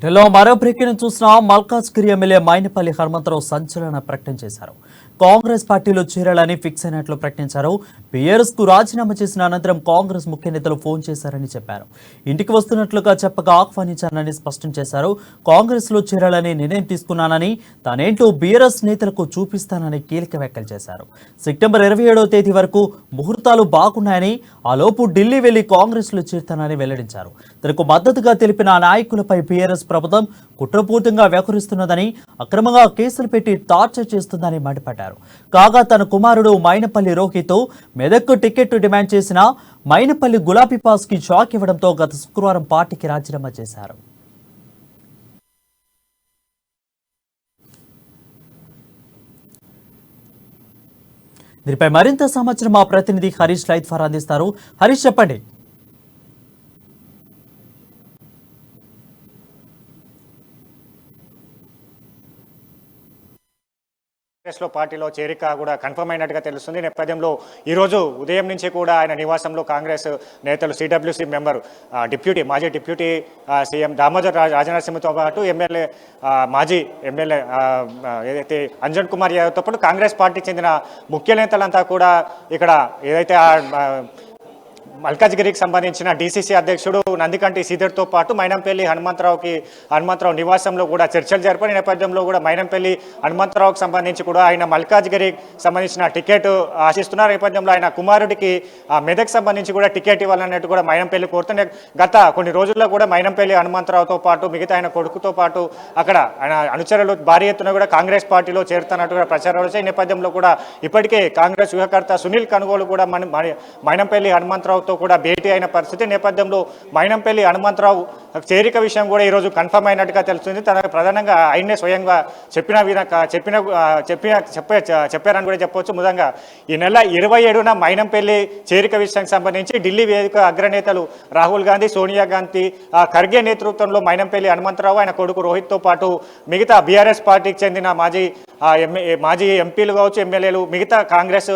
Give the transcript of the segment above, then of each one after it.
బులెటిన్లో మరో బ్రేకింగ్ చూసిన మల్కాజ్గిరి ఎమ్మెల్యే మైనపల్లి హనుమంతరావు సంచలన ప్రకటన చేశారు. కాంగ్రెస్ పార్టీలో చేరాలని ఫిక్స్ అయినట్లు ప్రకటించారు. బీఆర్ఎస్ కు రాజీనామా చేసిన అనంతరం కాంగ్రెస్ ముఖ్య నేతలు ఫోన్ చేశారని చెప్పారు. ఇంటికి వస్తున్నట్లుగా చెప్పగా ఆహ్వానించారని స్పష్టం చేశారు. కాంగ్రెస్ లో చేరాలని నిర్ణయం తీసుకున్నానని, తానేంటో బీఆర్ఎస్ నేతలకు చూపిస్తానని కీలక వ్యాఖ్యలు చేశారు. సెప్టెంబర్ 27వ తేదీ వరకు ముహూర్తాలు బాగున్నాయని, ఆ లోపు ఢిల్లీ వెళ్లి కాంగ్రెస్ లో చేరుతానని వెల్లడించారు. తనకు మద్దతుగా తెలిపిన నాయకులపై బీఆర్ఎస్ ప్రభుత్వం కుట్రపూర్తంగా వ్యవహరిస్తున్నదని, అక్రమంగా కేసులు పెట్టి టార్చర్ చేస్తుందని మండిపడ్డారు. కాగా తన కుమారుడు మైనపల్లి రోహిత్ మెదక్కు టికెట్ డిమాండ్ చేసిన మైనపల్లి గులాబీ పాస్ కి షాక్ ఇవ్వడంతో గత శుక్రవారం పార్టీకి రాజీనామా చేశారు. దీనిపై మరింత సమాచారం మా ప్రతినిధి హరీష్ లైత్ ఫర్ అందిస్తారు. హరీష్, చెప్పండి. కాంగ్రెస్లో పార్టీలో చేరిక కూడా కన్ఫర్మ్ అయినట్టుగా తెలుస్తుంది. నేపథ్యంలో ఈరోజు ఉదయం నుంచి కూడా ఆయన నివాసంలో కాంగ్రెస్ నేతలు సిడబ్ల్యూసీ మెంబర్ మాజీ డిప్యూటీ సీఎం దామోదర్ రాజనరసింహతో పాటు మాజీ ఎమ్మెల్యే ఏదైతే అంజన్ కుమార్ యాదవ్తో పాటు కాంగ్రెస్ పార్టీకి చెందిన ముఖ్య నేతలంతా కూడా ఇక్కడ ఏదైతే మల్కాజ్గిరికి సంబంధించిన డీసీసీ అధ్యక్షుడు నందికంటి శ్రీధర్తో పాటు మైనంపల్లి హనుమంతరావు నివాసంలో కూడా చర్చలు జరిపిన నేపథ్యంలో కూడా మైనంపల్లి హనుమంతరావుకి సంబంధించి కూడా ఆయన మల్కాజ్గిరికి సంబంధించిన టికెట్ ఆశిస్తున్న నేపథ్యంలో ఆయన కుమారుడికి మెదక్ సంబంధించి కూడా టికెట్ ఇవ్వాలన్నట్టు కూడా మైనంపల్లి కోరుతున్న గత కొన్ని రోజుల్లో కూడా మైనంపల్లి హనుమంతరావుతో పాటు మిగతా ఆయన కొడుకుతో పాటు అక్కడ ఆయన అనుచరులు భారీ ఎత్తున కూడా కాంగ్రెస్ పార్టీలో చేరుతున్నట్టుగా ప్రచారాలు వచ్చాయి. ఈ నేపథ్యంలో కూడా ఇప్పటికే కాంగ్రెస్ వ్యూహకర్త సునీల్ కనుగోలు కూడా మైనంపల్లి హనుమంతరావు కూడా భేటీ అయిన పరిస్థితి. నేపథ్యంలో మైనంపల్లి హనుమంతరావు చేరిక విషయం కూడా ఈరోజు కన్ఫర్మ్ అయినట్టుగా తెలుస్తుంది. తనకు ప్రధానంగా ఆయనే స్వయంగా చెప్పారని కూడా చెప్పవచ్చు. ముఖ్యంగా ఈ నెల 27న మైనంపల్లి చేరిక విషయానికి సంబంధించి ఢిల్లీ వేదిక అగ్రనేతలు రాహుల్ గాంధీ, సోనియా గాంధీ, ఖర్గే నేతృత్వంలో మైనంపల్లి హనుమంతరావు ఆయన కొడుకు రోహిత్తో పాటు మిగతా బీఆర్ఎస్ పార్టీకి చెందిన మాజీ ఎంపీలు కావచ్చు, ఎమ్మెల్యేలు, మిగతా కాంగ్రెస్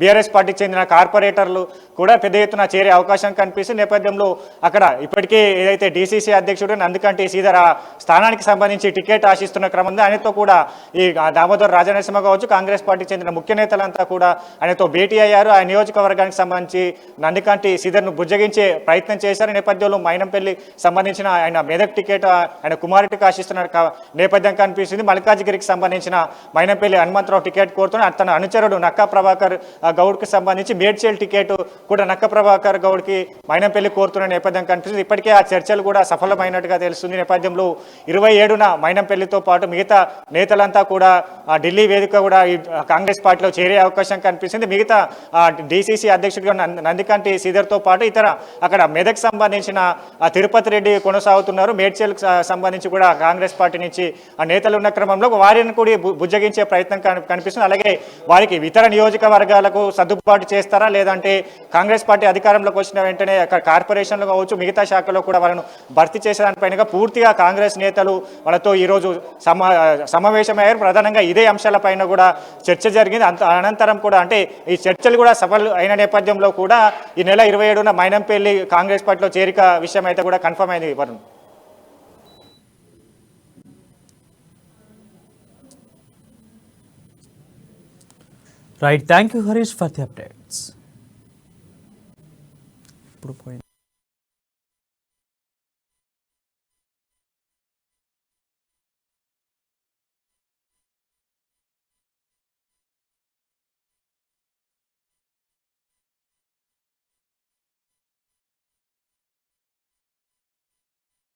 బీఆర్ఎస్ పార్టీకి చెందిన కార్పొరేటర్లు కూడా పెద్ద ఎత్తున చేరే అవకాశం కనిపిస్తుంది. నేపథ్యంలో అక్కడ ఇప్పటికే ఏదైతే డీసీసీ అధ్యక్షుడు నందికంటి శ్రీధర్ స్థానానికి సంబంధించి టికెట్ ఆశిస్తున్న క్రమంలో ఆయనతో కూడా ఈ దామోదర్ రాజనరసింహ కావచ్చు, కాంగ్రెస్ పార్టీకి చెందిన ముఖ్య నేతలంతా కూడా ఆయనతో భేటీ అయ్యారు. ఆ నియోజకవర్గానికి సంబంధించి నందికంటి శ్రీధర్ను బుజ్జగించే ప్రయత్నం చేశారు. నేపథ్యంలో మైనంపల్లి సంబంధించిన ఆయన మెదక్ టికెట్ ఆయన కుమారుడికి ఆశిస్తున్న నేపథ్యం కనిపిస్తుంది. మల్కాజ్గిరికి సంబంధించిన మైనంపల్లి హనుమంతరావు టికెట్ కోరుతున్న తన అనుచరుడు నక్కా ప్రభాకర్ గౌడ్కి సంబంధించి మేడ్చల్ టికెట్ కూడా నక్క ప్రభాకర్ గౌడ్కి మైనంపల్లి కోరుతున్న నేపథ్యం కనిపిస్తుంది. ఇప్పటికే ఆ చర్చలు కూడా సఫలమైనట్టుగా తెలుస్తుంది. నేపథ్యంలో 27న మైనంపల్లితో పాటు మిగతా నేతలంతా కూడా ఢిల్లీ వేదిక కూడా కాంగ్రెస్ పార్టీలో చేరే అవకాశం కనిపిస్తుంది. మిగతా డీసీసీ అధ్యక్షుడిగా నందికంటి శ్రీధర్తో పాటు ఇతర అక్కడ మెదక్ సంబంధించిన తిరుపతి రెడ్డి కొనసాగుతున్నారు. మేడ్చల్ సంబంధించి కూడా కాంగ్రెస్ పార్టీ నుంచి ఆ నేతలు ఉన్న క్రమంలో వారిని కూడా బుజ్జగించే ప్రయత్నం కనిపిస్తుంది. అలాగే వారికి ఇతర నియోజకవర్గాలకు సర్దుబాటు చేస్తారా, లేదంటే కాంగ్రెస్ పార్టీ అధికారంలోకి వచ్చిన వెంటనే కార్పొరేషన్లు కావచ్చు, మిగతా శాఖలో కూడా వాళ్ళను భర్తీ చేసేదానిపైన పూర్తిగా కాంగ్రెస్ నేతలు వాళ్ళతో ఈరోజు సమావేశమయ్యారు. ప్రధానంగా ఇదే అంశాలపైన కూడా చర్చ జరిగింది. అనంతరం కూడా అంటే ఈ చర్చలు కూడా సఫలం అయిన నేపథ్యంలో కూడా ఈ నెల 27న మైనంపల్లి కాంగ్రెస్ పార్టీలో చేరిక విషయం అయితే కూడా కన్ఫర్మ్ అయింది. Varun, right, thank you Harish for the updates.